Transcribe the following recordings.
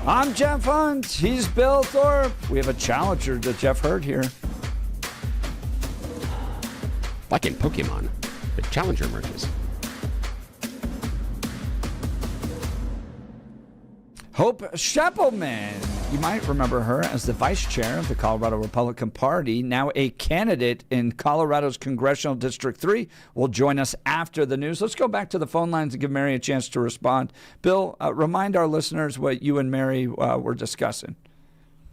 I'm Jeff Hunt. He's Bill Thorpe. We have a challenger that Jeff heard here. Like in Pokemon, the challenger emerges. Hope Scheppelman. You might remember her as the vice chair of the Colorado Republican Party, now a candidate in Colorado's Congressional District 3, will join us after the news. Let's go back to the phone lines and give Mary a chance to respond. Bill, remind our listeners what you and Mary were discussing.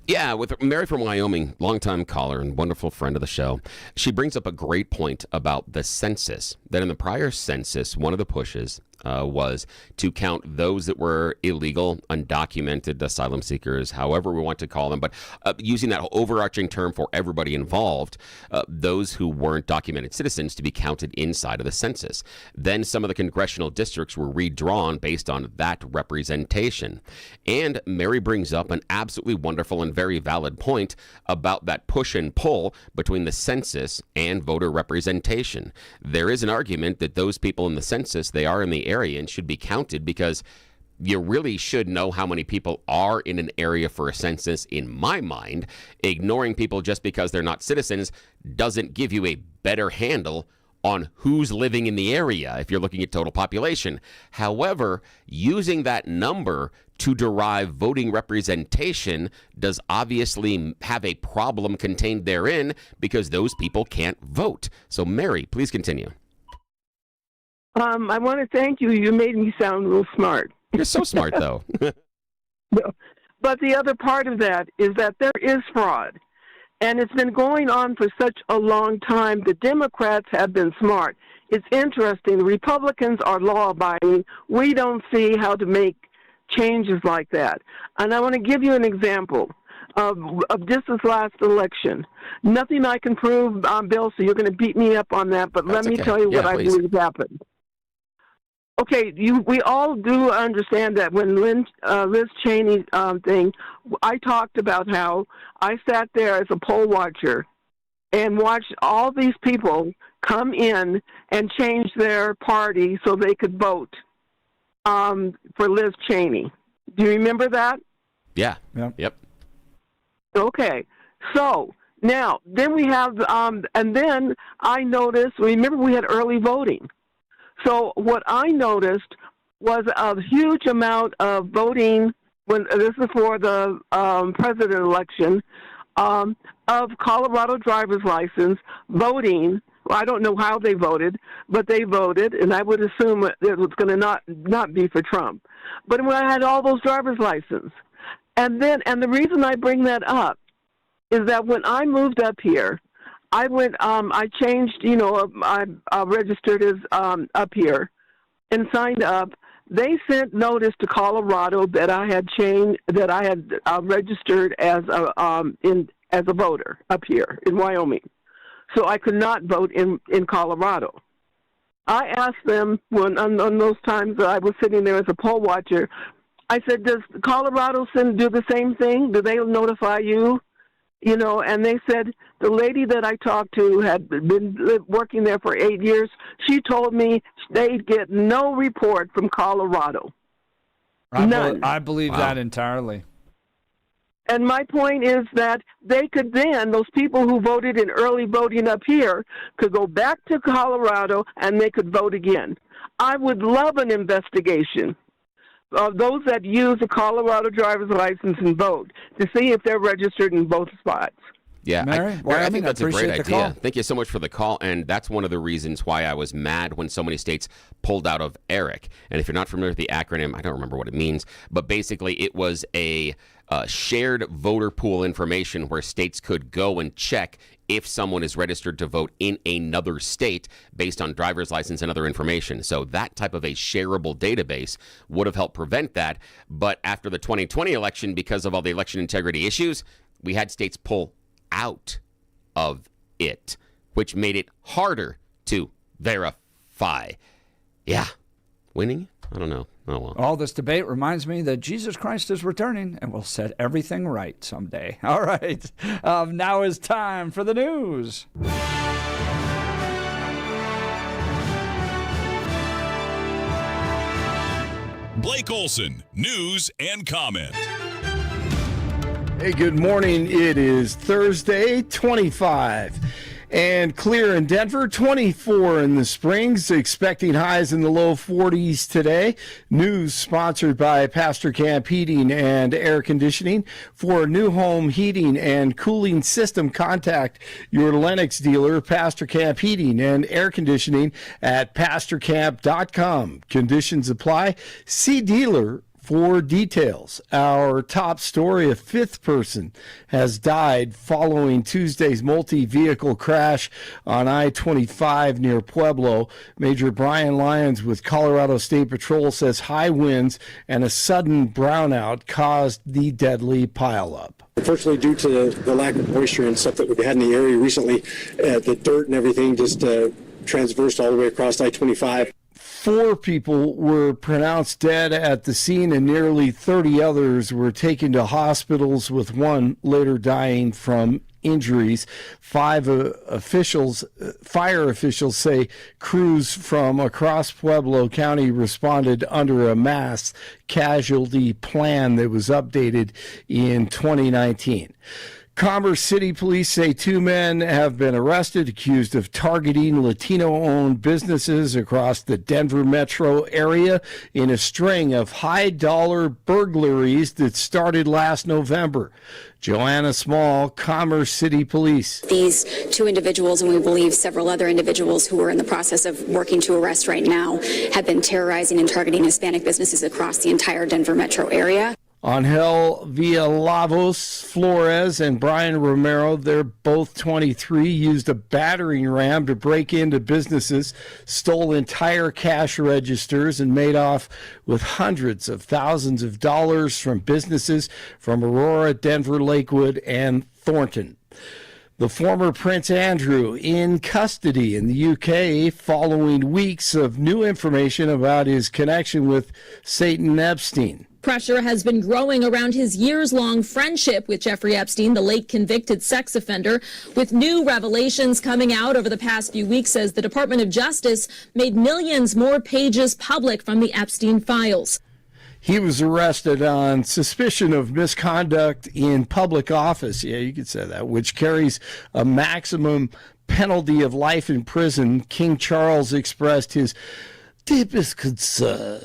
Yeah, with Mary from Wyoming, longtime caller and wonderful friend of the show. She brings up a great point about the census, that in the prior census, one of the pushes was to count those that were illegal, undocumented asylum seekers, however we want to call them, but using that overarching term for everybody involved, those who weren't documented citizens to be counted inside of the census. Then some of the congressional districts were redrawn based on that representation. And Mary brings up an absolutely wonderful and very valid point about that push and pull between the census and voter representation. There is an argument that those people in the census, they are in the area and should be counted, because you really should know how many people are in an area for a census. In my mind, ignoring people just because they're not citizens doesn't give you a better handle on who's living in the area if you're looking at total population. However, using that number to derive voting representation does obviously have a problem contained therein, because those people can't vote. So Mary, please continue. I want to thank you. You made me sound real smart. You're so smart, though. But the other part of that is that there is fraud. And it's been going on for such a long time. The Democrats have been smart. It's interesting. The Republicans are law-abiding. We don't see how to make changes like that. And I want to give you an example of just this last election. Nothing I can prove, Bill, so you're going to beat me up on that, but let me tell you what I believe happened. Okay, we all do understand that when Liz Cheney thing, I talked about how I sat there as a poll watcher and watched all these people come in and change their party so they could vote for Liz Cheney. Do you remember that? Yeah. Yep. Okay. So now, then we have, and then I noticed, remember we had early voting. So what I noticed was a huge amount of voting, when this is for the president election, of Colorado driver's license voting. Well, I don't know how they voted, but they voted, and I would assume it was going to not be for Trump. But when I had all those driver's license, and the reason I bring that up is that when I moved up here, I went. I changed. I registered as up here, and signed up. They sent notice to Colorado that I had changed. That I had registered as a voter up here in Wyoming, so I could not vote in Colorado. I asked them on those times that I was sitting there as a poll watcher. I said, "Does Colorado do the same thing? Do they notify you?" And they said, the lady that I talked to had been working there for 8 years. She told me they'd get no report from Colorado. None. I believe that entirely. And my point is that they could then, those people who voted in early voting up here, could go back to Colorado and they could vote again. I would love an investigation of those that use a Colorado driver's license and vote to see if they're registered in both spots. Yeah, Mary, I think that's a great idea. Call. Thank you so much for the call. And that's one of the reasons why I was mad when so many states pulled out of ERIC. And if you're not familiar with the acronym, I don't remember what it means, but basically it was a shared voter pool information where states could go and check if someone is registered to vote in another state based on driver's license and other information. So that type of a shareable database would have helped prevent that. But after the 2020 election, because of all the election integrity issues, we had states pull out of it, which made it harder to verify. Yeah. Winning? I don't know. Oh, well. All this debate reminds me that Jesus Christ is returning and will set everything right someday. All right. Now is time for the news. Blake Olson, news and comment. Hey, good morning. It is Thursday, 25 and clear in Denver, 24 in the Springs, expecting highs in the low 40s today. News sponsored by Pastor Camp Heating and Air Conditioning. For new home heating and cooling system, contact your Lennox dealer, Pastor Camp Heating and Air Conditioning at pastorcamp.com. Conditions apply. See dealer for details. Our top story, a fifth person has died following Tuesday's multi-vehicle crash on I-25 near Pueblo. Major Brian Lyons with Colorado State Patrol says high winds and a sudden brownout caused the deadly pileup. Unfortunately, due to the lack of moisture and stuff that we had in the area recently, the dirt and everything just transversed all the way across I-25. 4 people were pronounced dead at the scene and nearly 30 others were taken to hospitals, with one later dying from injuries. 5 fire officials say crews from across Pueblo County responded under a mass casualty plan that was updated in 2019. Commerce City police say 2 men have been arrested accused of targeting Latino-owned businesses across the Denver metro area in a string of high-dollar burglaries that started last November. Joanna Small, Commerce City Police. These 2 individuals, and we believe several other individuals who are in the process of working to arrest right now, have been terrorizing and targeting Hispanic businesses across the entire Denver metro area. Angel Villalobos Flores and Brian Romero, they're both 23, used a battering ram to break into businesses, stole entire cash registers, and made off with hundreds of thousands of dollars from businesses from Aurora, Denver, Lakewood, and Thornton. The former Prince Andrew in custody in the UK following weeks of new information about his connection with Satan Epstein. Pressure has been growing around his years-long friendship with Jeffrey Epstein, the late convicted sex offender, with new revelations coming out over the past few weeks as the Department of Justice made millions more pages public from the Epstein files. He was arrested on suspicion of misconduct in public office, yeah, you could say that, which carries a maximum penalty of life in prison. King Charles expressed his deepest concern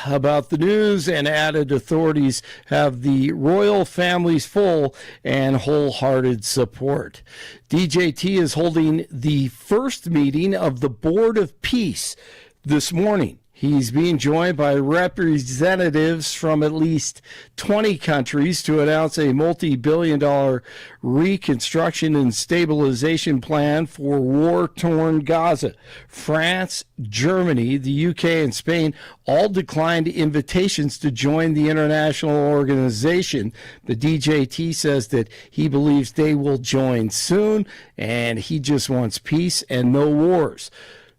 about the news and added authorities have the royal family's full and wholehearted support. DJT is holding the first meeting of the Board of Peace this morning. He's being joined by representatives from at least 20 countries to announce a multi-billion-dollar reconstruction and stabilization plan for war-torn Gaza. France, Germany, the UK, and Spain all declined invitations to join the international organization. The DJT says that he believes they will join soon, and he just wants peace and no wars.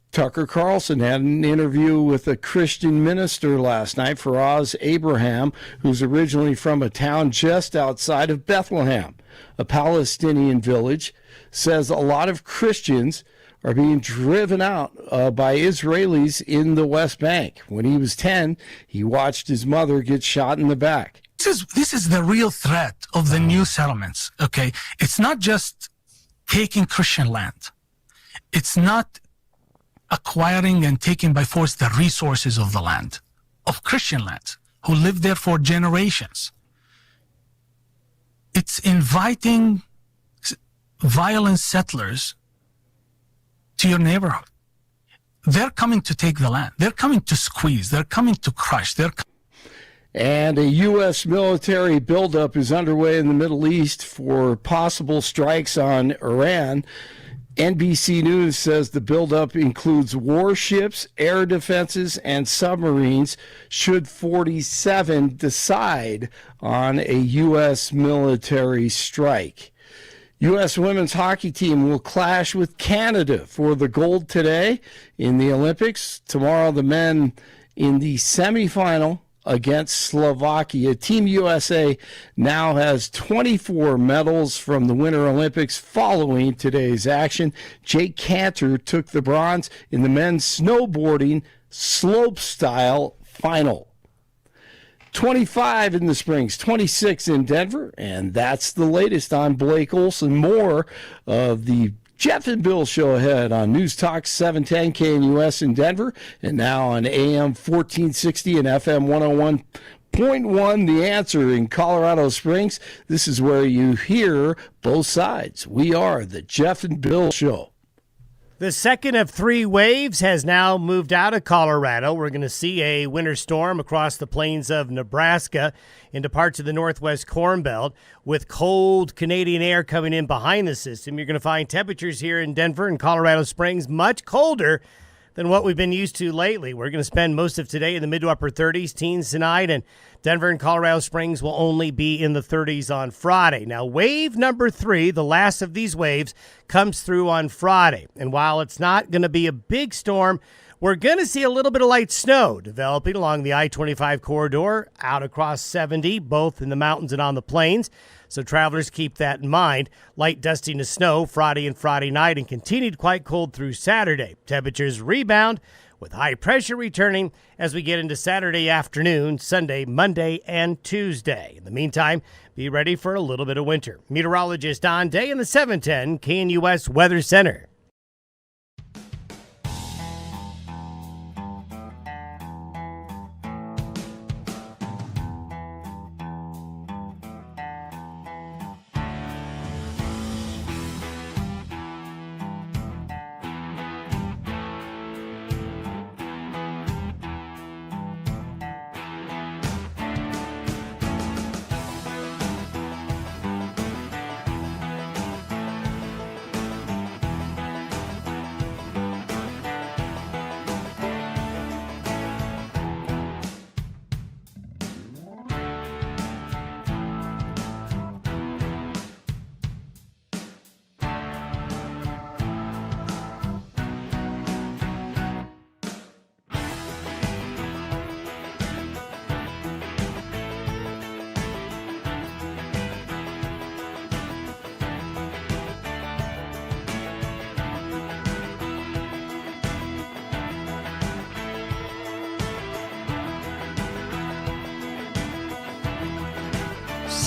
Tucker Carlson had an interview with a Christian minister last night, Faraz Abraham, who's originally from a town just outside of Bethlehem, a Palestinian village, says a lot of Christians are being driven out by Israelis in the West Bank. When he was 10, he watched his mother get shot in the back. This is the real threat of the new settlements, okay? It's not just taking Christian land. It's not acquiring and taking by force the resources of the land, of Christian lands, who lived there for generations. It's inviting violent settlers to your neighborhood. They're coming to take the land. They're coming to squeeze. They're coming to crush. And a U.S. military buildup is underway in the Middle East for possible strikes on Iran. NBC News says the buildup includes warships, air defenses, and submarines should 47 decide on a U.S. military strike. U.S. women's hockey team will clash with Canada for the gold today in the Olympics. Tomorrow, the men in the semifinal against Slovakia. Team USA now has 24 medals from the Winter Olympics following today's action. Jake Cantor took the bronze in the men's snowboarding slopestyle final. 25 in the Springs, 26 in Denver, and that's the latest on Blake Olson. More of the Jeff and Bill Show ahead on News Talk 710 KNUS in Denver, and now on AM 1460 and FM 101.1, The Answer in Colorado Springs. This is where you hear both sides. We are the Jeff and Bill Show. The second of three waves has now moved out of Colorado. We're going to see a winter storm across the plains of Nebraska into parts of the northwest Corn Belt with cold Canadian air coming in behind the system. You're going to find temperatures here in Denver and Colorado Springs much colder than what we've been used to lately. We're going to spend most of today in the mid to upper 30s, teens tonight, and Denver and Colorado Springs will only be in the 30s on Friday. Now, wave number 3, the last of these waves, comes through on Friday. And while it's not going to be a big storm, we're going to see a little bit of light snow developing along the I-25 corridor, out across 70, both in the mountains and on the plains. So travelers keep that in mind. Light dusting to snow Friday and Friday night and continued quite cold through Saturday. Temperatures rebound with high pressure returning as we get into Saturday afternoon, Sunday, Monday, and Tuesday. In the meantime, be ready for a little bit of winter. Meteorologist Don Day in the 710 KNUS Weather Center.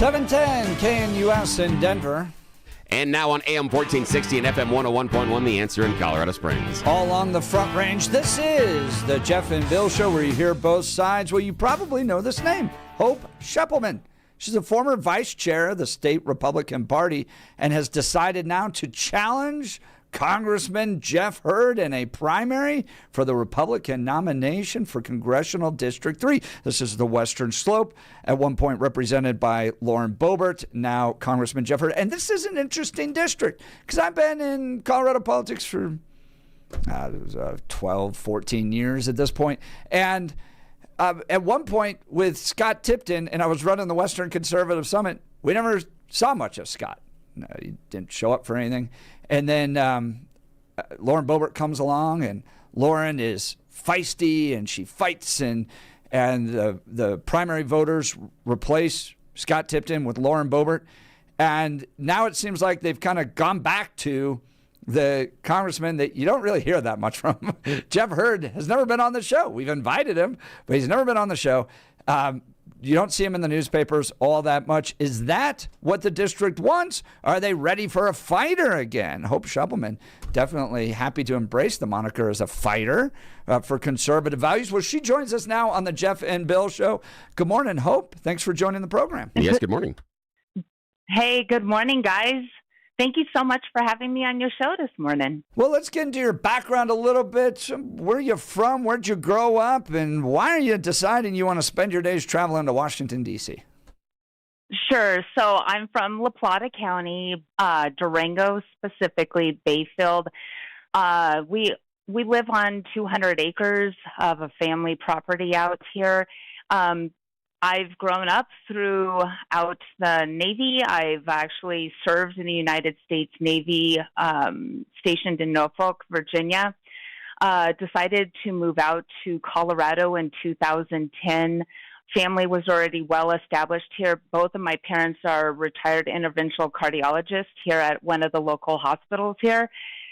.710 KNUS in Denver. And now on AM 1460 and FM 101.1, The Answer in Colorado Springs. All on the Front Range. This is the Jeff and Bill Show, where you hear both sides. Well, you probably know this name, Hope Scheppelman. She's a former vice chair of the state Republican Party and has decided now to challenge Congressman Jeff Hurd in a primary for the Republican nomination for Congressional District 3. This is the Western Slope, at one point represented by Lauren Boebert, now Congressman Jeff Hurd. And this is an interesting district because I've been in Colorado politics for 12, 14 years at this point. And at one point with Scott Tipton, and I was running the Western Conservative Summit, we never saw much of Scott. No, he didn't show up for anything. And then Lauren Boebert comes along, and Lauren is feisty, and she fights, and the primary voters replace Scott Tipton with Lauren Boebert. And now it seems like they've kind of gone back to the congressman that you don't really hear that much from. Jeff Hurd has never been on the show. We've invited him, but he's never been on the show. You don't see him in the newspapers all that much. Is that what the district wants? Are they ready for a fighter again? Hope Scheppelman definitely happy to embrace the moniker as a fighter for conservative values. Well, she joins us now on the Jeff and Bill Show. Good morning, Hope. Thanks for joining the program. Yes, good morning. Hey, good morning, guys. Thank you so much for having me on your show this morning. Well, let's get into your background a little bit. Where are you from? Where'd you grow up? And why are you deciding you want to spend your days traveling to Washington, D.C.? Sure. So I'm from La Plata County, Durango, specifically Bayfield. We live on 200 acres of a family property out here. I've grown up throughout the Navy. I've actually served in the United States Navy, stationed in Norfolk, Virginia. Decided to move out to Colorado in 2010. Family was already well established here. Both of my parents are retired interventional cardiologists here at one of the local hospitals here.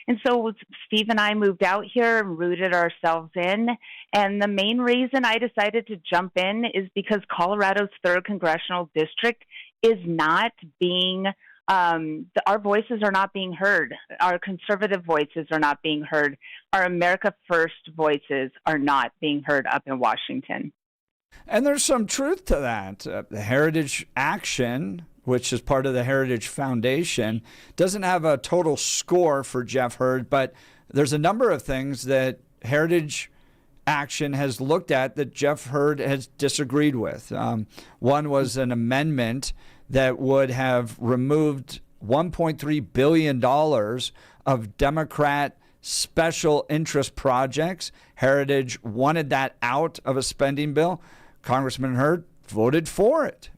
And so Steve and I moved out here and rooted ourselves in. And the main reason I decided to jump in is because Colorado's 3rd Congressional District is not being, our voices are not being heard. Our conservative voices are not being heard. Our America First voices are not being heard up in Washington. And there's some truth to that. The Heritage Action, which is part of the Heritage Foundation, doesn't have a total score for Jeff Hurd, but there's a number of things that Heritage Action has looked at that Jeff Hurd has disagreed with. One was an amendment that would have removed $1.3 billion of Democrat special interest projects. Heritage wanted that out of a spending bill. Congressman Hurd voted for it.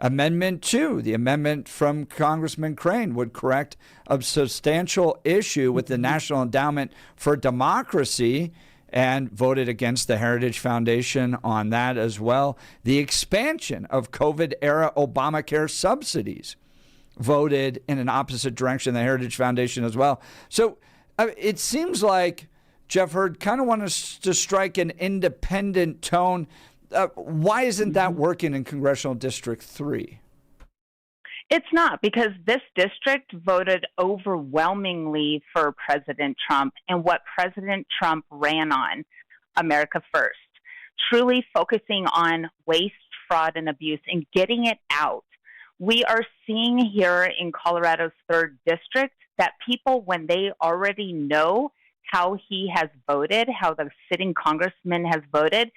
Amendment 2, the amendment from Congressman Crane, would correct a substantial issue with the National Endowment for Democracy, and voted against the Heritage Foundation on that as well. The expansion of COVID-era Obamacare subsidies voted in an opposite direction, the Heritage Foundation as well. So it seems like Jeff Hurd kind of wants to strike an independent tone. Why isn't that working in Congressional District 3? It's not, because this district voted overwhelmingly for President Trump and what President Trump ran on, America First, truly focusing on waste, fraud, and abuse and getting it out. We are seeing here in Colorado's 3rd District that people, when they already know how he has voted, how the sitting congressman has voted,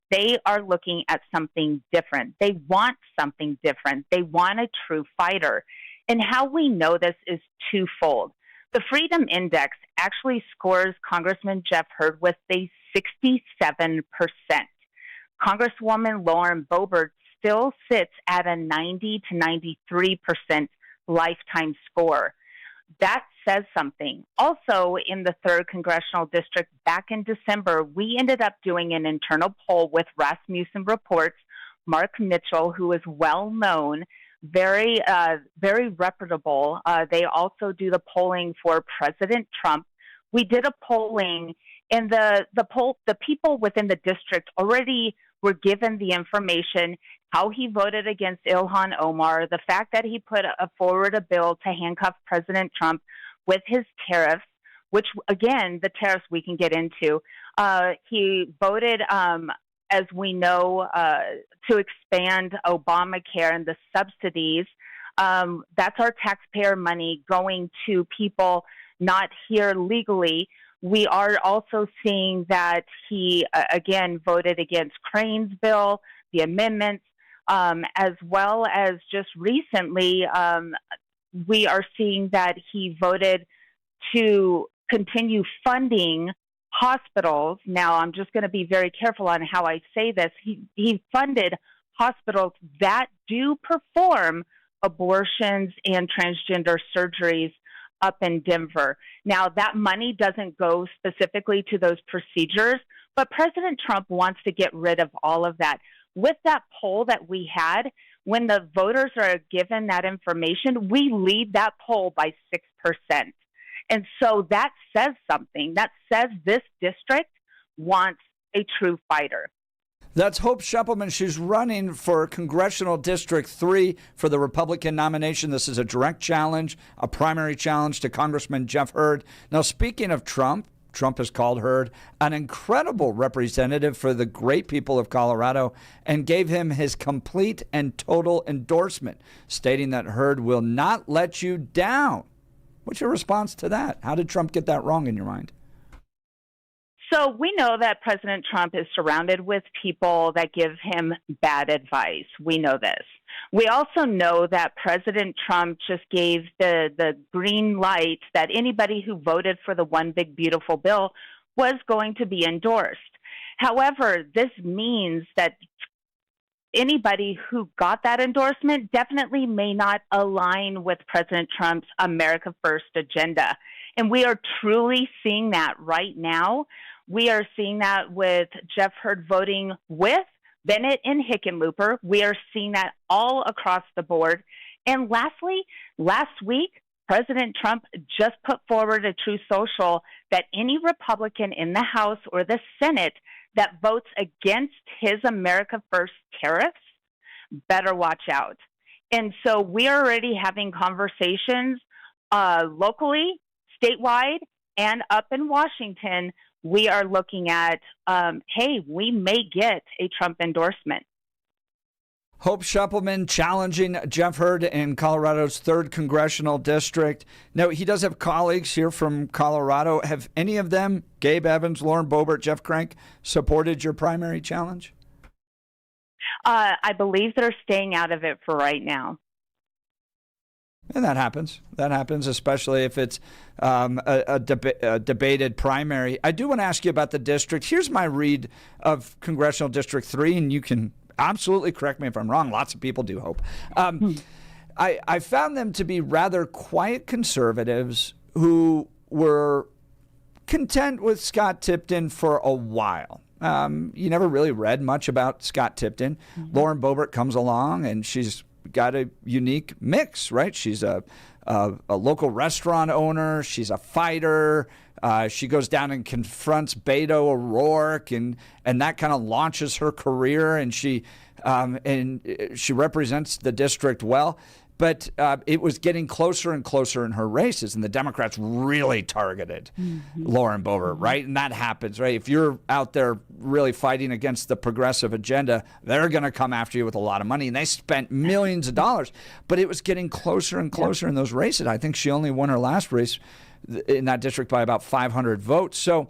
they are looking at something different. They want something different. They want a true fighter. And how we know this is twofold. The Freedom Index actually scores Congressman Jeff Hurd with a 67%. Congresswoman Lauren Boebert still sits at a 90 to 93% lifetime score. That says something. Also, in the 3rd Congressional District, back in December, we ended up doing an internal poll with Rasmussen Reports, Mark Mitchell, who is well known, very reputable. They also do the polling for President Trump. We did a polling, and the people within the district already were given the information, how he voted against Ilhan Omar, the fact that he put forward a bill to handcuff President Trump with his tariffs, which, again, the tariffs we can get into. He voted, as we know, to expand Obamacare and the subsidies. That's our taxpayer money going to people not here legally. We are also seeing that he, again, voted against Crane's bill, the amendments, as well as just recently, we are seeing that he voted to continue funding hospitals. Now, I'm just going to be very careful on how I say this. He funded hospitals that do perform abortions and transgender surgeries up in Denver. Now, that money doesn't go specifically to those procedures, but President Trump wants to get rid of all of that. With that poll that we had, when the voters are given that information, we lead that poll by 6%. And so that says something. That says this district wants a true fighter. That's Hope Scheppelman. She's running for Congressional District 3 for the Republican nomination. This is a direct challenge, a primary challenge to Congressman Jeff Hurd. Now, speaking of Trump has called Hurd an incredible representative for the great people of Colorado and gave him his complete and total endorsement, stating that Hurd will not let you down. What's your response to that? How did Trump get that wrong in your mind? So we know that President Trump is surrounded with people that give him bad advice. We know this. We also know that President Trump just gave the green light that anybody who voted for the One Big Beautiful Bill was going to be endorsed. However, this means that anybody who got that endorsement definitely may not align with President Trump's America First agenda. And we are truly seeing that right now. We are seeing that with Jeff Hurd voting with Bennett and Hickenlooper. We are seeing that all across the board. And lastly, last week, President Trump just put forward a Truth Social that any Republican in the House or the Senate that votes against his America First tariffs better watch out. And so we're already having conversations locally, statewide, and up in Washington. We are looking at, hey, we may get a Trump endorsement. Hope Scheppelman challenging Jeff Hurd in Colorado's 3rd Congressional District. Now, he does have colleagues here from Colorado. Have any of them, Gabe Evans, Lauren Boebert, Jeff Crank, supported your primary challenge? I believe they're staying out of it for right now. And that happens. That happens, especially if it's a debated primary. I do want to ask you about the district. Here's my read of Congressional District 3, and you can absolutely correct me if I'm wrong. Lots of people do, Hope. I found them to be rather quiet conservatives who were content with Scott Tipton for a while. You never really read much about Scott Tipton. Lauren Boebert comes along, and she's got a unique mix, right? She's a local restaurant owner. She's a fighter. She goes down and confronts Beto O'Rourke, and that kind of launches her career. And she represents the district well. But it was getting closer and closer in her races, and the Democrats really targeted Lauren Boebert, right? And that happens, right? If you're out there really fighting against the progressive agenda, they're going to come after you with a lot of money, and they spent millions of dollars. But it was getting closer and closer in those races. I think she only won her last race in that district by about 500 votes. So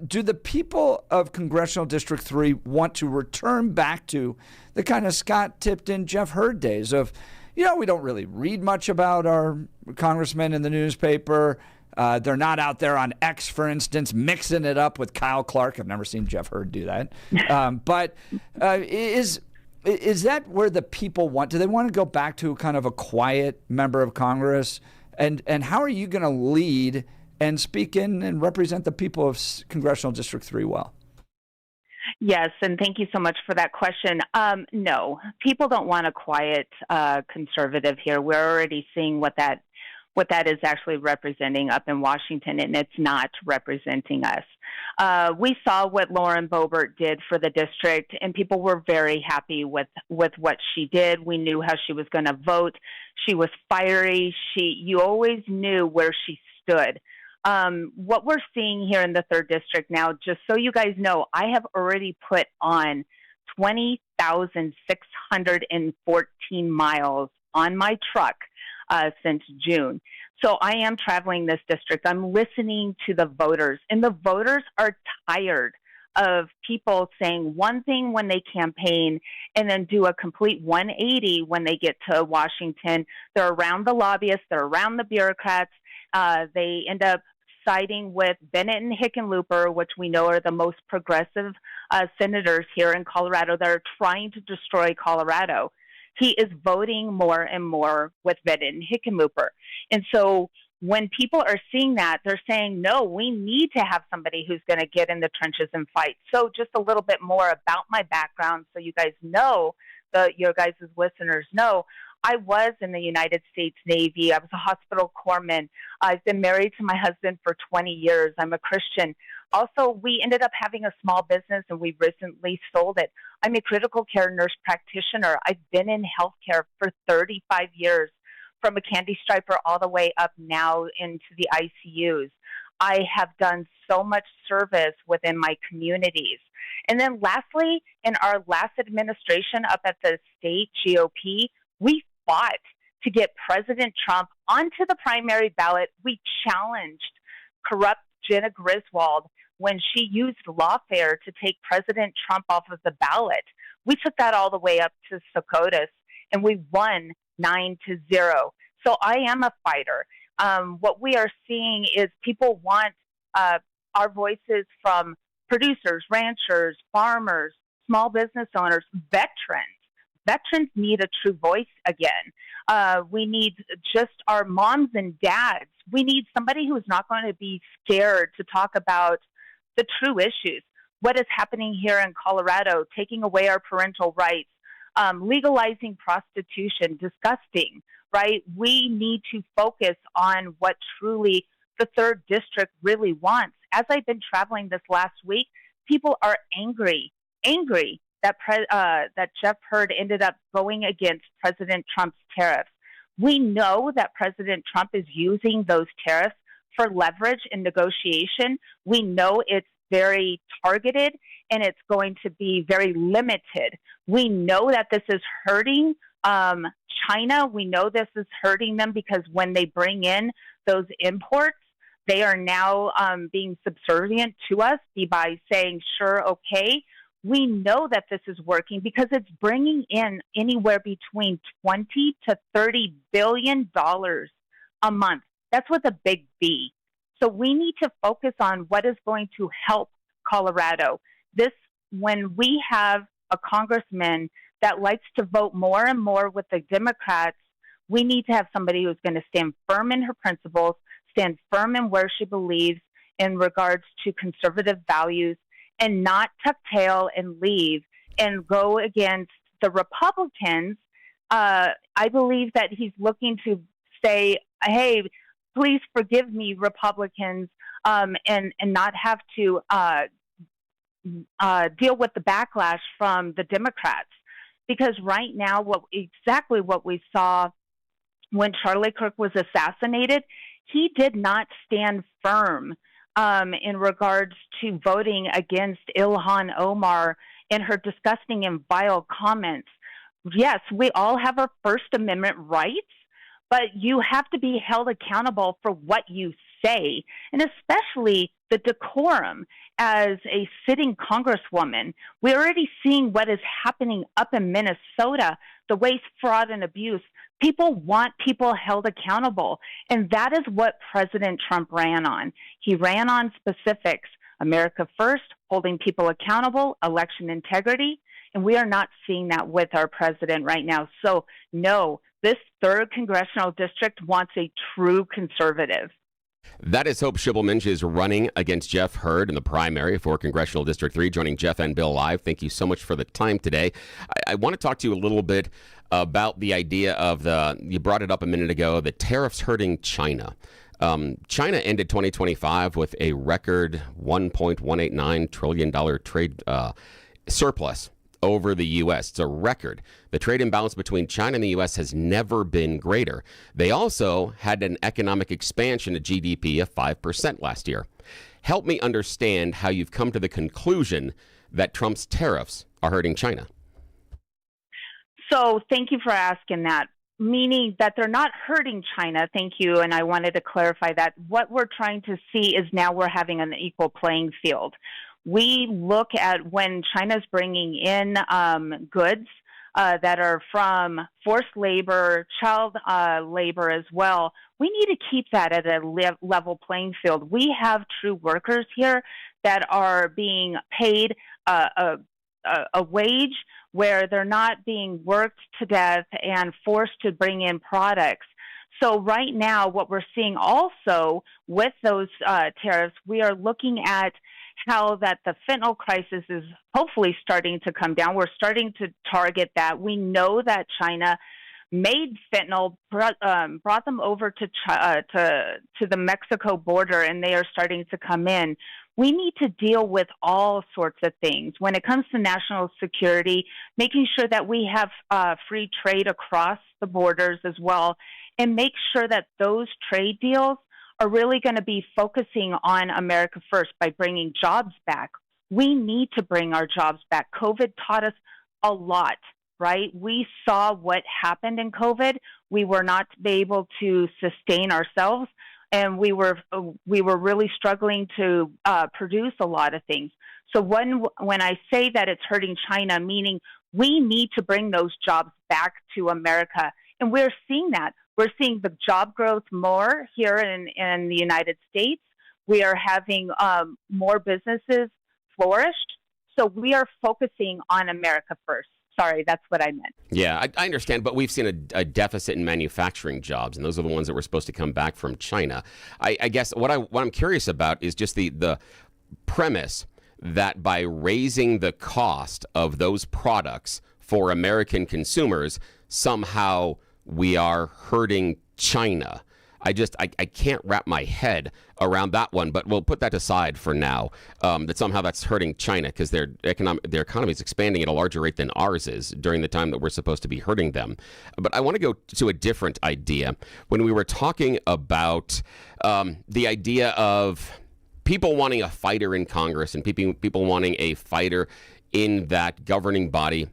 do the people of Congressional District 3 want to return back to the kind of Scott Tipton, Jeff Hurd days of, we don't really read much about our congressmen in the newspaper. They're not out there on X, for instance, mixing it up with Kyle Clark. I've never seen Jeff Hurd do that. But is that where the people want? Do they want to go back to kind of a quiet member of Congress? And how are you going to lead and speak in and represent the people of Congressional District 3 well? Yes, and thank you so much for that question. No, people don't want a quiet conservative here. We're already seeing what that is actually representing up in Washington, and it's not representing us. We saw what Lauren Boebert did for the district, and people were very happy with what she did. We knew how she was going to vote. She was fiery. You always knew where she stood. What we're seeing here in the 3rd District now, just so you guys know, I have already put on 20,614 miles on my truck since June. So I am traveling this district. I'm listening to the voters, and the voters are tired of people saying one thing when they campaign and then do a complete 180 when they get to Washington. They're around the lobbyists. They're around the bureaucrats. They end up siding with Bennett and Hickenlooper, which we know are the most progressive senators here in Colorado that are trying to destroy Colorado. He is voting more and more with Bennett and Hickenlooper. And so when people are seeing that, they're saying, no, we need to have somebody who's going to get in the trenches and fight. So just a little bit more about my background so you guys know, your guys' listeners know. I was in the United States Navy. I was a hospital corpsman. I've been married to my husband for 20 years. I'm a Christian. Also, we ended up having a small business, and we recently sold it. I'm a critical care nurse practitioner. I've been in healthcare for 35 years, from a candy striper all the way up now into the ICUs. I have done so much service within my communities. And then lastly, in our last administration up at the state GOP, we fought to get President Trump onto the primary ballot. We challenged corrupt Jenna Griswold when she used lawfare to take President Trump off of the ballot. We took that all the way up to SCOTUS, and we won 9-0. So I am a fighter. What we are seeing is people want our voices from producers, ranchers, farmers, small business owners, veterans. Veterans need a true voice again. We need just our moms and dads. We need somebody who's not going to be scared to talk about the true issues. What is happening here in Colorado, taking away our parental rights, legalizing prostitution, disgusting, right? We need to focus on what truly the 3rd District really wants. As I've been traveling this last week, people are angry that that Jeff Hurd ended up going against President Trump's tariffs. We know that President Trump is using those tariffs for leverage in negotiation. We know it's very targeted and it's going to be very limited. We know that this is hurting China. We know this is hurting them because when they bring in those imports, they are now being subservient to us by saying, sure, okay. We know that this is working because it's bringing in anywhere between $20 to $30 billion a month. That's with a big B. So we need to focus on what is going to help Colorado. When we have a congressman that likes to vote more and more with the Democrats, we need to have somebody who's going to stand firm in her principles, stand firm in where she believes in regards to conservative values, and not tuck tail and leave and go against the Republicans. I believe that he's looking to say, hey, please forgive me, Republicans, and not have to deal with the backlash from the Democrats. Because right now, exactly what we saw when Charlie Kirk was assassinated, he did not stand firm in regards to voting against Ilhan Omar and her disgusting and vile comments. Yes, we all have our First Amendment rights, but you have to be held accountable for what you say, and especially the decorum as a sitting congresswoman. We're already seeing what is happening up in Minnesota, the waste, fraud, and abuse. People want people held accountable, and that is what President Trump ran on. He ran on specifics: America first, holding people accountable, election integrity, and we are not seeing that with our president right now. So, no, this 3rd Congressional District wants a true conservative. That is Hope Scheppelman. She is running against Jeff Hurd in the primary for Congressional District 3, joining Jeff and Bill live. Thank you so much for the time today. I want to talk to you a little bit about the idea of you brought it up a minute ago, the tariffs hurting China. China ended 2025 with a record $1.189 trillion trade surplus over the U.S. It's a record. The trade imbalance between China and the U.S. has never been greater. They also had an economic expansion to GDP of 5% last year. Help me understand how you've come to the conclusion that Trump's tariffs are hurting China. So thank you for asking that, meaning that they're not hurting China. Thank you. And I wanted to clarify that. What we're trying to see is now we're having an equal playing field. We look at when China's bringing in goods that are from forced labor, child labor as well. We need to keep that at a level playing field. We have true workers here that are being paid a wage where they're not being worked to death and forced to bring in products. So right now, what we're seeing also with those tariffs, we are looking at how that the fentanyl crisis is hopefully starting to come down. We're starting to target that. We know that China made fentanyl, brought them over to the Mexico border, and they are starting to come in. We need to deal with all sorts of things. When it comes to national security, making sure that we have free trade across the borders as well, and make sure that those trade deals are really going to be focusing on America first by bringing jobs back. We need to bring our jobs back. COVID taught us a lot, right? We saw what happened in COVID. We were not able to sustain ourselves, and we were really struggling to produce a lot of things. So when I say that it's hurting China, meaning we need to bring those jobs back to America, and we're seeing that. We're seeing the job growth more here in the United States. We are having more businesses flourished. So we are focusing on America first. Sorry, that's what I meant. Yeah, I understand, but we've seen a deficit in manufacturing jobs, and those are the ones that were supposed to come back from China. I guess what I'm curious about is just the premise that by raising the cost of those products for American consumers, somehow we are hurting China. I can't wrap my head around that one, but we'll put that aside for now. That somehow that's hurting China because their economy is expanding at a larger rate than ours is during the time that we're supposed to be hurting them. But I want to go to a different idea. When we were talking about the idea of people wanting a fighter in Congress and people wanting a fighter in that governing body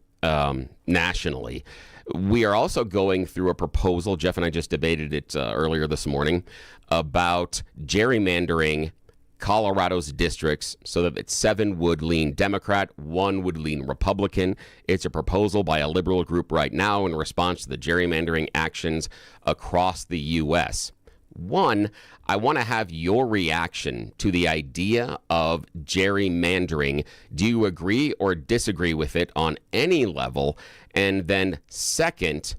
nationally. We are also going through a proposal, Jeff and I just debated it earlier this morning, about gerrymandering Colorado's districts so that 7 would lean Democrat, 1 would lean Republican. It's a proposal by a liberal group right now in response to the gerrymandering actions across the U.S. One, I want to have your reaction to the idea of gerrymandering. Do you agree or disagree with it on any level? And then second,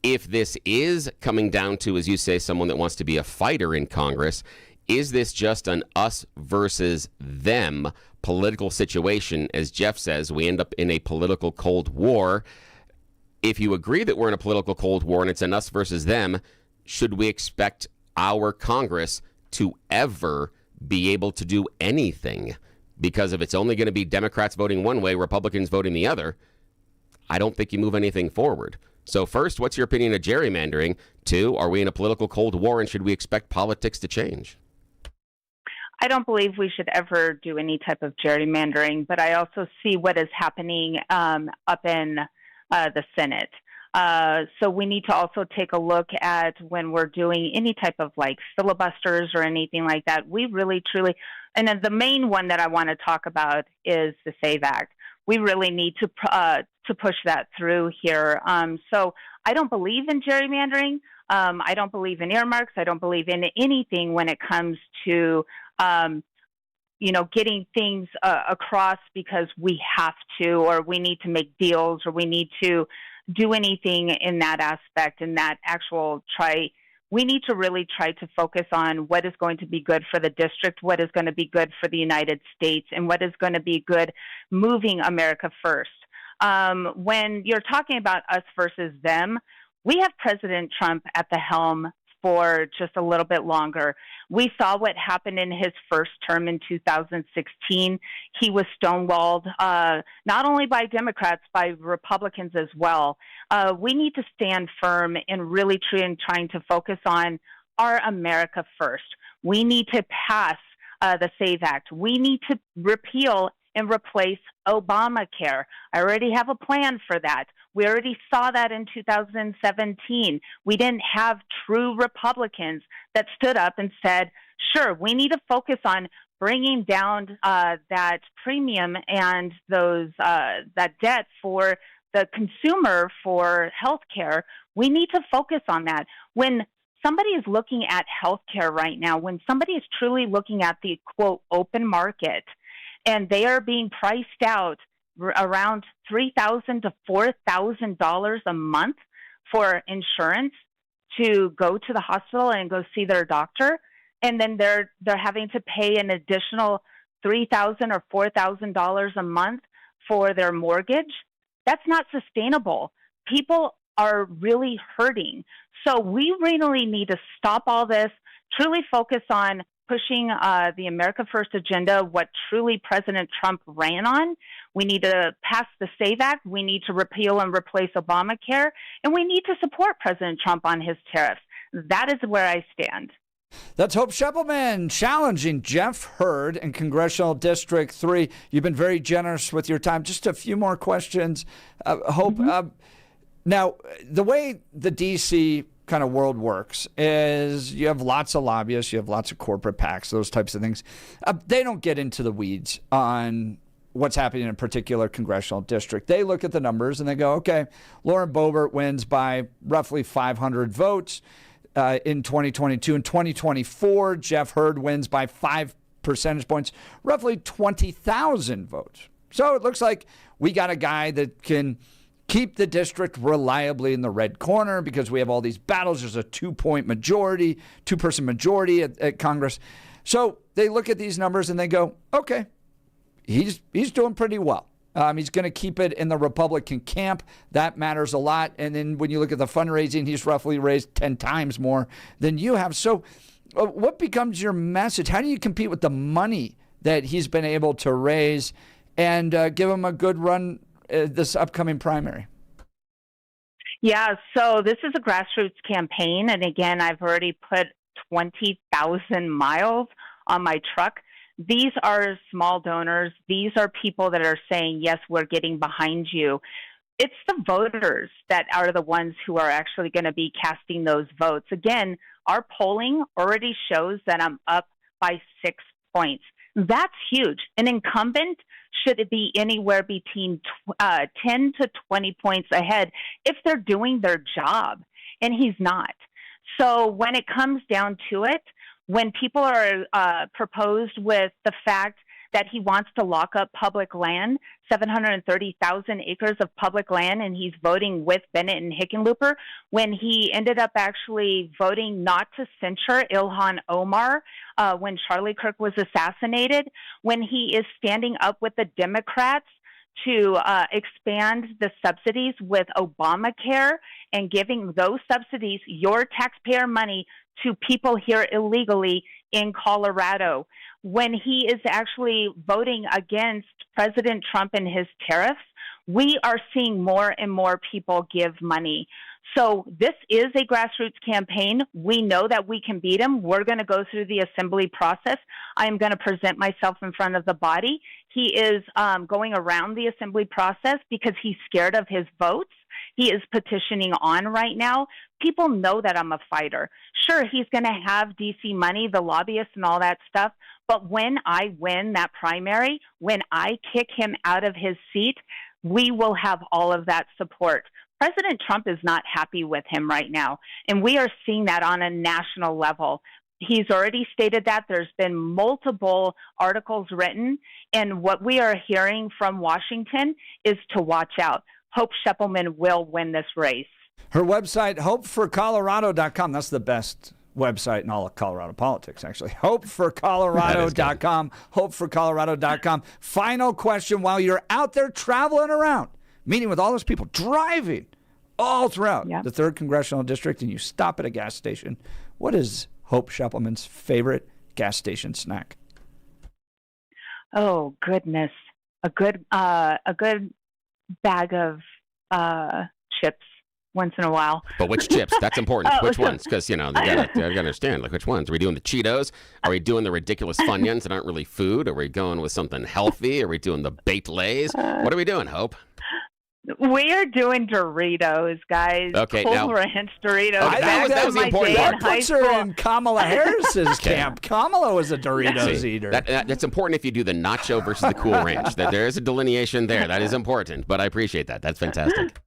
if this is coming down to, as you say, someone that wants to be a fighter in Congress, is this just an us versus them political situation? As Jeff says, we end up in a political Cold War. If you agree that we're in a political Cold War and it's an us versus them, should we expect our Congress to ever be able to do anything? Because if it's only going to be Democrats voting one way, Republicans voting the other, I don't think you move anything forward. So first, what's your opinion of gerrymandering? 2, are we in a political Cold War and should we expect politics to change? I don't believe we should ever do any type of gerrymandering, but I also see what is happening up in the Senate. So we need to also take a look at when we're doing any type of like filibusters or anything like that. We really, truly, and then the main one that I want to talk about is the SAVE Act. We really need to push that through here. So I don't believe in gerrymandering. I don't believe in earmarks. I don't believe in anything when it comes to getting things across because we have to, or we need to make deals, or we need to do anything in that aspect, in that actual we need to really try to focus on what is going to be good for the district, what is going to be good for the United States, and what is going to be good moving America first. When you're talking about us versus them, we have President Trump at the helm for just a little bit longer. We saw what happened in his first term in 2016. He was stonewalled, not only by Democrats, by Republicans as well. We need to stand firm and really trying to focus on our America first. We need to pass the SAVE Act. We need to repeal and replace Obamacare. I already have a plan for that. We already saw that in 2017. We didn't have true Republicans that stood up and said, sure, we need to focus on bringing down that premium and that debt for the consumer for health care. We need to focus on that. When somebody is looking at health care right now, when somebody is truly looking at the, quote, open market, and they are being priced out around $3,000 to $4,000 a month for insurance to go to the hospital and go see their doctor, and then they're having to pay an additional $3,000 or $4,000 a month for their mortgage. That's not sustainable. People are really hurting. So we really need to stop all this, truly focus on pushing the America First agenda, what truly President Trump ran on. We need to pass the SAVE Act. We need to repeal and replace Obamacare. And we need to support President Trump on his tariffs. That is where I stand. That's Hope Scheppelman challenging Jeff Hurd in Congressional District 3. You've been very generous with your time. Just a few more questions. Hope, now, the way the D.C. kind of world works is you have lots of lobbyists, you have lots of corporate PACs, those types of things. They don't get into the weeds on what's happening in a particular congressional district. They look at the numbers and they go, okay, Lauren Boebert wins by roughly 500 votes in 2022. In 2024, Jeff Hurd wins by 5 percentage points, roughly 20,000 votes. So it looks like we got a guy that can keep the district reliably in the red corner because we have all these battles. There's a 2-point majority, 2-person majority at Congress. So they look at these numbers and they go, okay, he's doing pretty well. He's going to keep it in the Republican camp. That matters a lot. And then when you look at the fundraising, he's roughly raised 10 times more than you have. So what becomes your message? How do you compete with the money that he's been able to raise and give him a good run this upcoming primary? Yeah, so this is a grassroots campaign. And again, I've already put 20,000 miles on my truck. These are small donors. These are people that are saying, yes, we're getting behind you. It's the voters that are the ones who are actually going to be casting those votes. Again, our polling already shows that I'm up by 6 points. That's huge. An incumbent should be anywhere between 10 to 20 points ahead if they're doing their job, and he's not. So when it comes down to it, when people are proposed with the fact that he wants to lock up public land, 730,000 acres of public land, and he's voting with Bennett and Hickenlooper, when he ended up actually voting not to censure Ilhan Omar when Charlie Kirk was assassinated, when he is standing up with the Democrats to expand the subsidies with Obamacare and giving those subsidies, your taxpayer money, to people here illegally in Colorado. When he is actually voting against President Trump and his tariffs, we are seeing more and more people give money. So this is a grassroots campaign. We know that we can beat him. We're going to go through the assembly process. I am going to present myself in front of the body. He is going around the assembly process because he's scared of his votes. He is petitioning on right now. People know that I'm a fighter. Sure, he's going to have D.C. money, the lobbyists and all that stuff. But when I win that primary, when I kick him out of his seat, we will have all of that support. President Trump is not happy with him right now, and we are seeing that on a national level. He's already stated that. There's been multiple articles written, and what we are hearing from Washington is to watch out. Hope Scheppelman will win this race. Her website, hopeforcolorado.com. That's the best website in all of Colorado politics, actually. Hopeforcolorado.com. Hopeforcolorado.com. Final question while you're out there traveling around, meeting with all those people, driving all throughout the 3rd Congressional District, and you stop at a gas station. What is Hope Scheppelman's favorite gas station snack? Oh, goodness. A good bag of chips once in a while. But which chips? That's important. Which ones? Because, you gotta understand, like, which ones? Are we doing the Cheetos? Are we doing the ridiculous Funyuns that aren't really food? Are we going with something healthy? Are we doing the baked Lays? What are we doing, Hope? We are doing Doritos, guys. Okay, Cool Ranch Doritos. That was the important part. That puts her in Kamala Harris's camp. Kamala was a Doritos eater. That's important if you do the nacho versus the Cool Ranch. There is a delineation there. That is important, but I appreciate that. That's fantastic.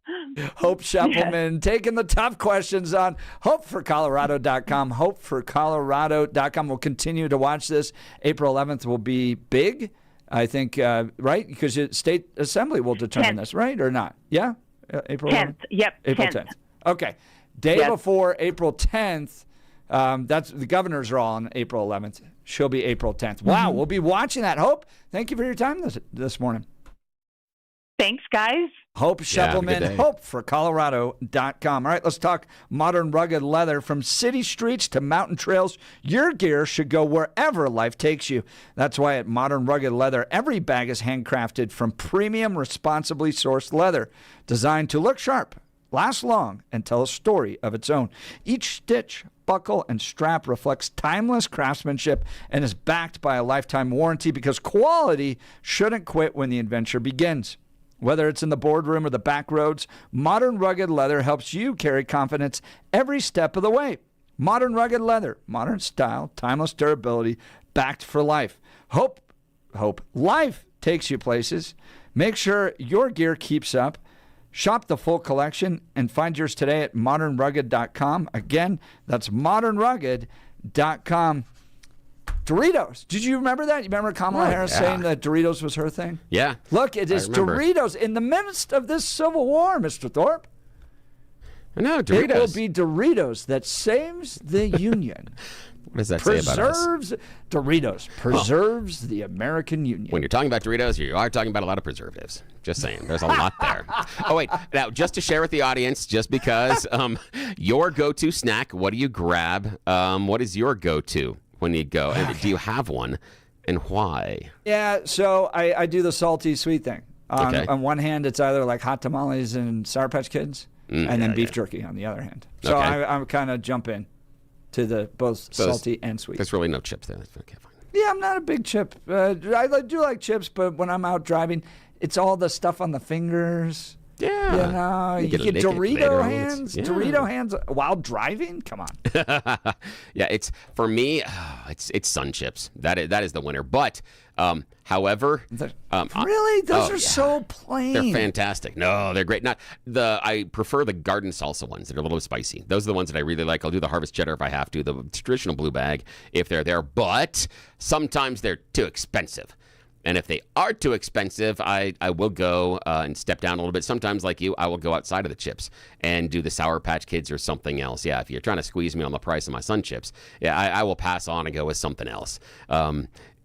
Hope Scheppelman taking the tough questions on hopeforcolorado.com. Hopeforcolorado.com. We'll continue to watch this. April 11th will be big, I think, right? Because the state assembly will determine 10th. This, right? Or not? Yeah? April 10th. 11th? Yep. April 10th. Okay. Day before April 10th, that's the governors are all on April 11th. She'll be April 10th. Wow. We'll be watching that. Hope, thank you for your time this morning. Thanks, guys. Hope Scheppelman, hopeforcolorado.com. All right, let's talk modern rugged leather. From city streets to mountain trails, your gear should go wherever life takes you. That's why at Modern Rugged Leather, every bag is handcrafted from premium, responsibly sourced leather, designed to look sharp, last long, and tell a story of its own. Each stitch, buckle, and strap reflects timeless craftsmanship and is backed by a lifetime warranty because quality shouldn't quit when the adventure begins. Whether it's in the boardroom or the back roads, Modern Rugged Leather helps you carry confidence every step of the way. Modern Rugged Leather, modern style, timeless durability, backed for life. Hope life takes you places. Make sure your gear keeps up. Shop the full collection and find yours today at modernrugged.com. Again, that's modernrugged.com. Doritos. Did you remember that? You remember Kamala Harris saying that Doritos was her thing? Yeah. Look, it is Doritos in the midst of this civil war, Mr. Thorpe. I know, Doritos. It will be Doritos that saves the union. What does that say about us? Preserves Doritos. Preserves the American Union. When you're talking about Doritos, you are talking about a lot of preservatives. Just saying. There's a lot there. Oh, wait. Now, just to share with the audience, just because your go-to snack, what do you grab? What is your go-to when you go? And do you have one? And why? Yeah, so I do the salty sweet thing. Okay. On one hand, it's either like hot tamales and Sour Patch Kids, and then beef jerky on the other hand. So Okay. I'm kind of jump in to the both salty and sweet. There's really no chips there. Okay, fine. Yeah, I'm not a big chip. I do like chips, but when I'm out driving, it's all the stuff on the fingers. Yeah. You get get lick it later Dorito on. hands. Yeah. Dorito hands while driving? Come on. Yeah, it's for me. It's Sun Chips. That is the winner. But however, Really? Those are so plain. they're fantastic. No, they're great. I prefer the garden salsa ones that are a little spicy. Those are the ones that I really like. I'll do the harvest cheddar if I have to. The traditional blue bag if they're there. But sometimes they're too expensive. And if they are too expensive, I will go and step down a little bit. Sometimes, like you, I will go outside of the chips and do the Sour Patch Kids or something else. Yeah, if you're trying to squeeze me on the price of my Sun Chips, yeah, I will pass on and go with something else.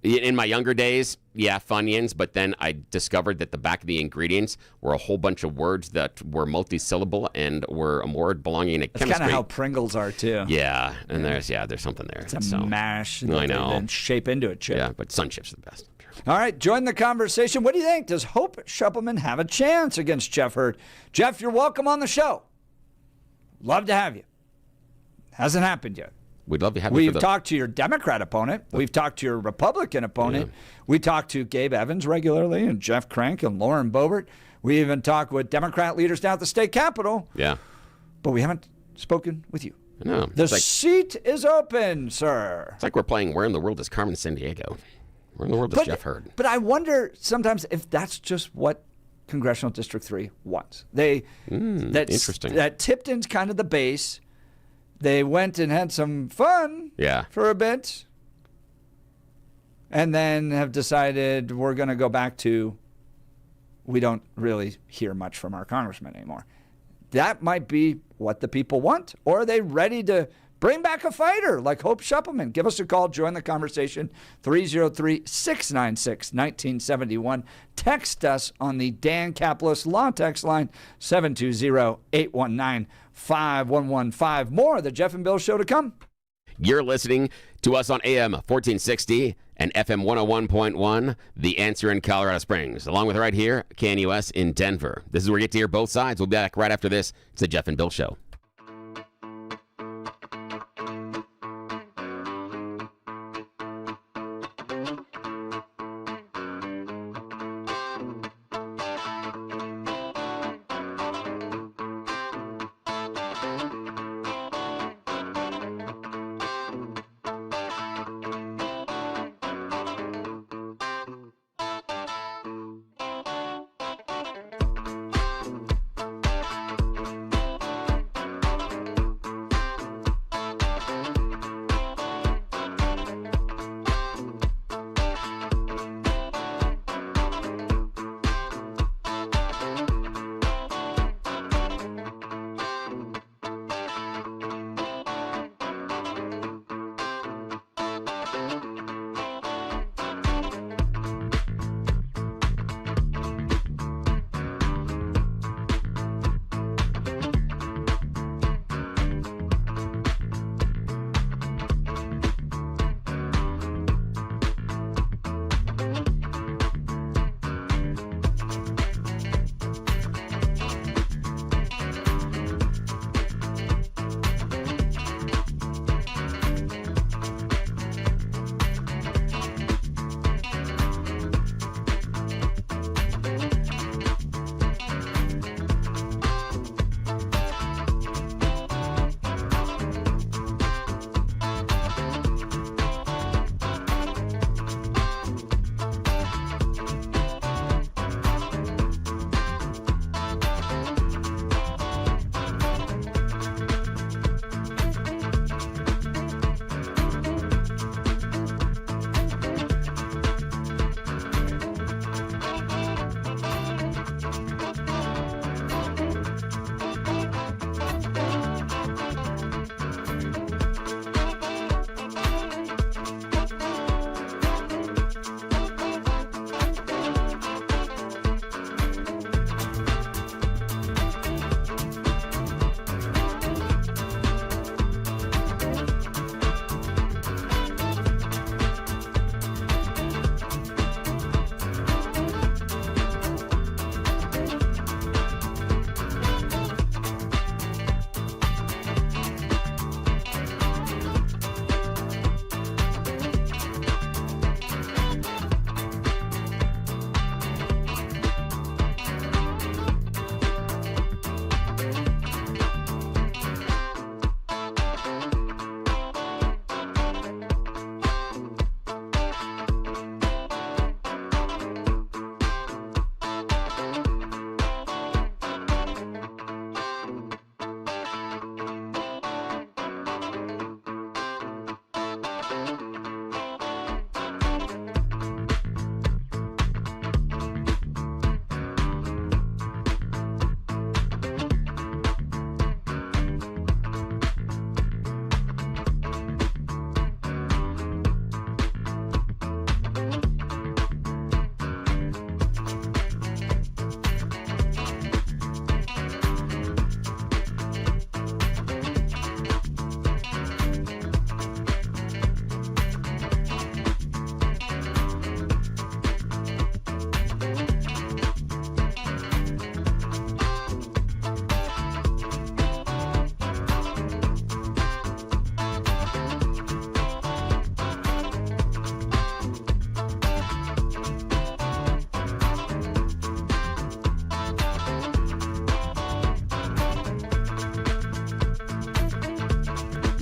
In my younger days, yeah, Funyuns, but then I discovered that the back of the ingredients were a whole bunch of words that were multisyllable and were a word belonging to That's chemistry. kind of how Pringles are, too. Yeah, and there's something there. It's a mash that I they know. then shape into a chip. Yeah, but Sun Chips are the best. All right, join the conversation. What do you think? Does Hope Scheppelman have a chance against Jeff Hurd? Jeff, you're welcome on the show. Love to have you. Hasn't happened yet. We'd love to have you. We've talked to your Democrat opponent. We've talked to your Republican opponent. Yeah. We talk to Gabe Evans regularly and Jeff Crank and Lauren Boebert. We even talk with Democrat leaders down at the state capitol. Yeah. But we haven't spoken with you. No. The seat is open, sir. It's like we're playing Where in the World is Carmen Sandiego? Where in the world is Jeff Hurd? But I wonder sometimes if that's just what Congressional District 3 wants. Interesting. That Tipton's kind of the base. They went and had some fun for a bit. And then have decided we're going to go back to we don't really hear much from our congressman anymore. That might be what the people want. Or are they ready to bring back a fighter like Hope Scheppelman? Give us a call. Join the conversation. 303-696-1971. Text us on the Dan Caplis Law Text line, 720-819-5115. More of the Jeff and Bill Show to come. You're listening to us on AM 1460 and FM 101.1, The Answer in Colorado Springs, along with right here, KNUS in Denver. This is where we get to hear both sides. We'll be back right after this. It's the Jeff and Bill Show.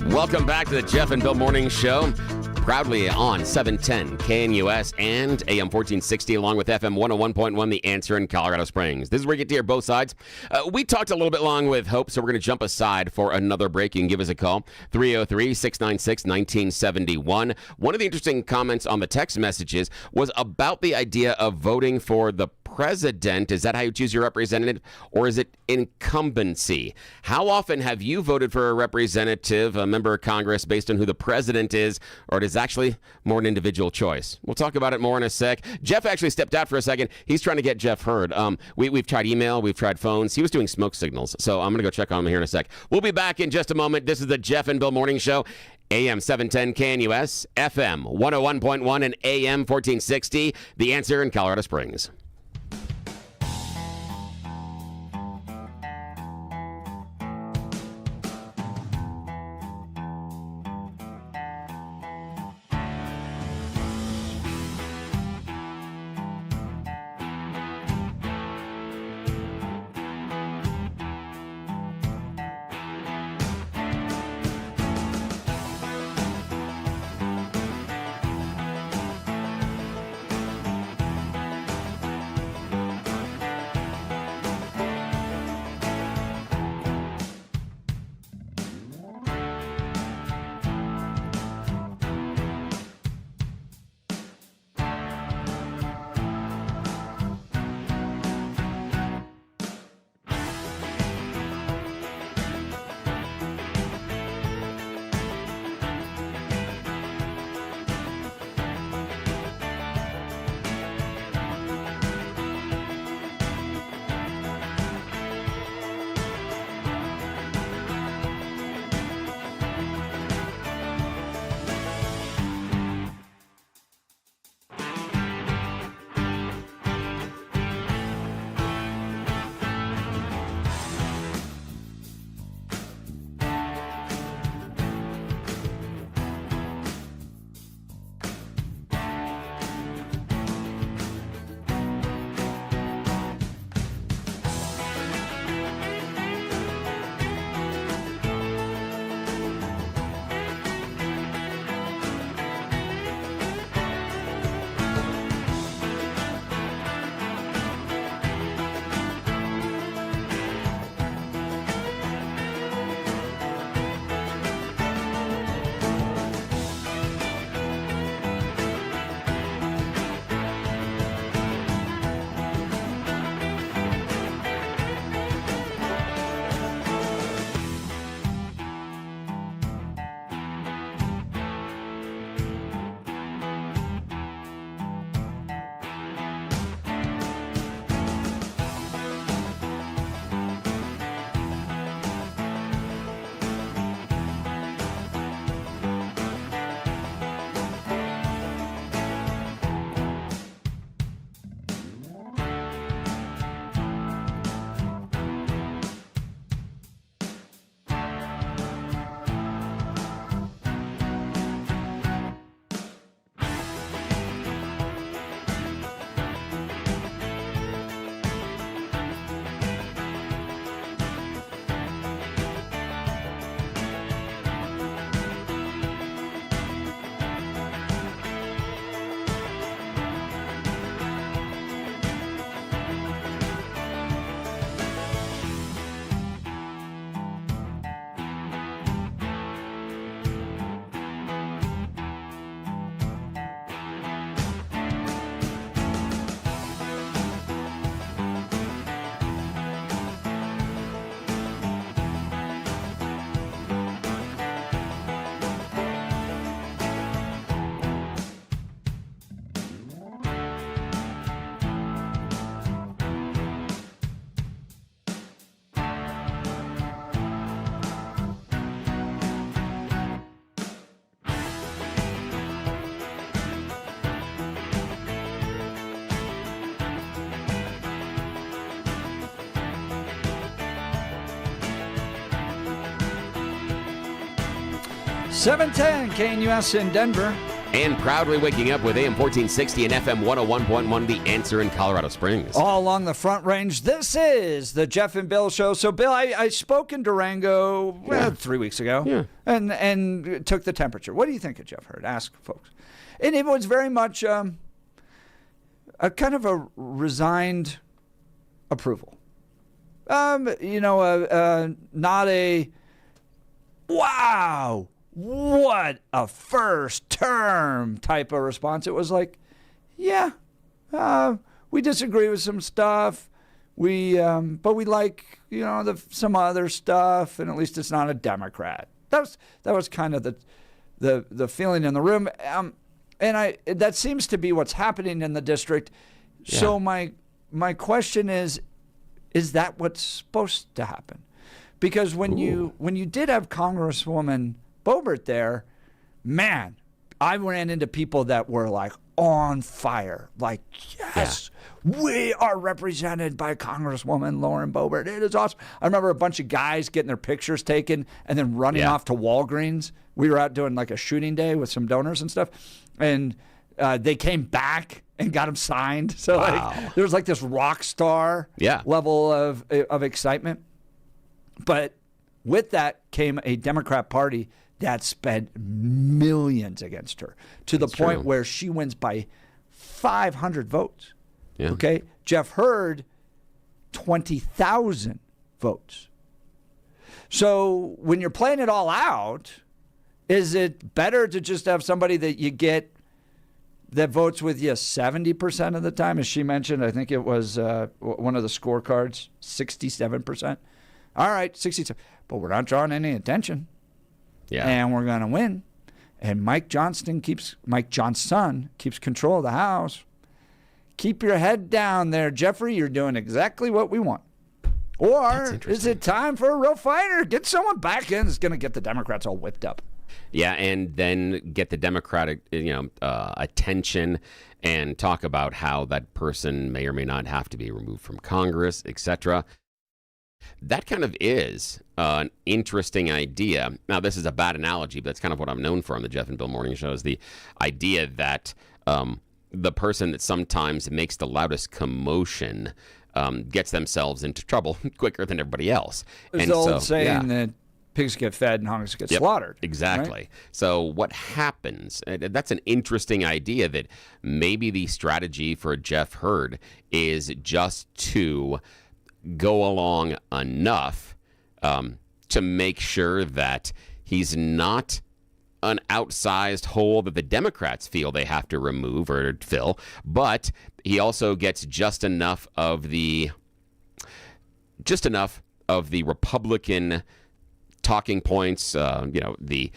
Welcome back to the Jeff and Bill Morning Show. Proudly on 710 KNUS and AM 1460, along with FM 101.1, The Answer in Colorado Springs. This is where you get to hear both sides. We talked a little bit long with Hope, so we're going to jump aside for another break. You can give us a call, 303-696-1971. One of the interesting comments on the text messages was about the idea of voting for the president. Is that how you choose your representative, or is it incumbency? How often have you voted for a representative, a member of Congress, based on who the president is, or it is actually more an individual choice? We'll talk about it more in a sec. Jeff actually stepped out for a second. He's trying to get Jeff heard. We've tried email, we've tried phones. He was doing smoke signals, so I'm going to go check on him here in a sec. We'll be back in just a moment. This is the Jeff and Bill Morning Show. AM 710 KNUS, FM 101.1, and AM 1460, The Answer in Colorado Springs. .710 KNUS in Denver, And proudly waking up with AM 1460 and FM 101.1, The Answer in Colorado Springs. All along the Front Range, this is the Jeff and Bill Show. So, Bill, I spoke in Durango 3 weeks ago and took the temperature. What do you think of Jeff Hurd? Ask folks. And it was very much a kind of a resigned approval. Not a, wow, what a first term type of response. It was like, we disagree with some stuff. But we like, some other stuff, and at least it's not a Democrat. That was kind of the feeling in the room. And that seems to be what's happening in the district. Yeah. So my question is that what's supposed to happen? Because when you did have Congresswoman Boebert there, man, I ran into people that were like on fire. Like, yes, we are represented by Congresswoman Lauren Boebert. It is awesome. I remember a bunch of guys getting their pictures taken and then running off to Walgreens. We were out doing like a shooting day with some donors and stuff. And they came back and got them signed. So like, there was like this rock star level of excitement. But with that came a Democrat Party that spent millions against her to the point where she wins by 500 votes. Yeah. Okay. Jeff Hurd, 20,000 votes. So when you're playing it all out, is it better to just have somebody that you get that votes with you 70% of the time? As she mentioned, I think it was one of the scorecards, 67%. All right, 67. But we're not drawing any attention. Yeah. And we're going to win. And Mike Johnson keeps control of the House. Keep your head down there, Jeffrey. You're doing exactly what we want. Or is it time for a real fighter? Get someone back in that's going to get the Democrats all whipped up. Yeah, and then get the Democratic, attention and talk about how that person may or may not have to be removed from Congress, etc. That kind of is an interesting idea. Now, this is a bad analogy, but that's kind of what I'm known for on the Jeff and Bill Morning Show, is the idea that the person that sometimes makes the loudest commotion gets themselves into trouble quicker than everybody else. There's the old saying that pigs get fed and hogs get slaughtered. Exactly. Right? So what happens? That's an interesting idea, that maybe the strategy for Jeff Hurd is just to go along enough to make sure that he's not an outsized hole that the Democrats feel they have to remove or fill, but he also gets just enough of the Republican talking points, what the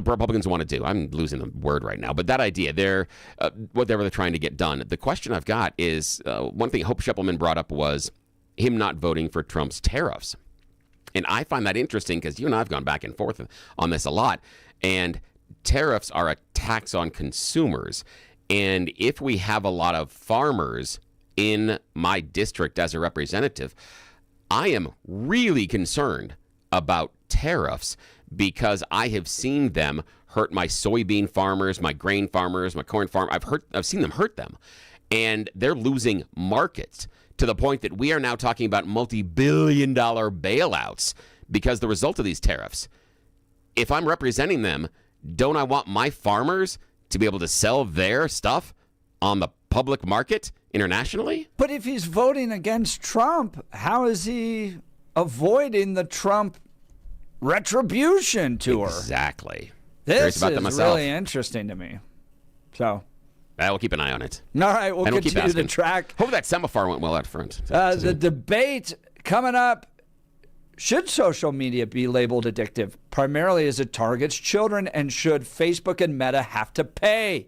Republicans want to do. I'm losing the word right now, but that idea, whatever they're trying to get done. The question I've got is, one thing Hope Scheppelman brought up was him not voting for Trump's tariffs. And I find that interesting because you and I have gone back and forth on this a lot. And tariffs are a tax on consumers. And if we have a lot of farmers in my district as a representative, I am really concerned about tariffs because I have seen them hurt my soybean farmers, my grain farmers, my corn farm. I've seen them hurt them. And they're losing markets to the point that we are now talking about multi-billion-dollar bailouts because the result of these tariffs. If I'm representing them, don't I want my farmers to be able to sell their stuff on the public market internationally? But if he's voting against Trump, how is he avoiding the Trump retribution tour? Exactly. This is really interesting to me. So we'll keep an eye on it. All right, we'll continue to track. Hope that semaphore went well out front. The debate coming up. Should social media be labeled addictive, primarily as it targets children, and should Facebook and Meta have to pay?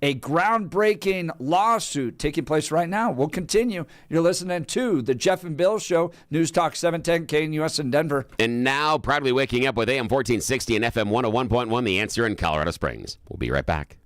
A groundbreaking lawsuit taking place right now. We'll continue. You're listening to the Jeff and Bill Show, News Talk 710 KNUS in Denver. And now, proudly waking up with AM 1460 and FM 101.1, The Answer in Colorado Springs. We'll be right back.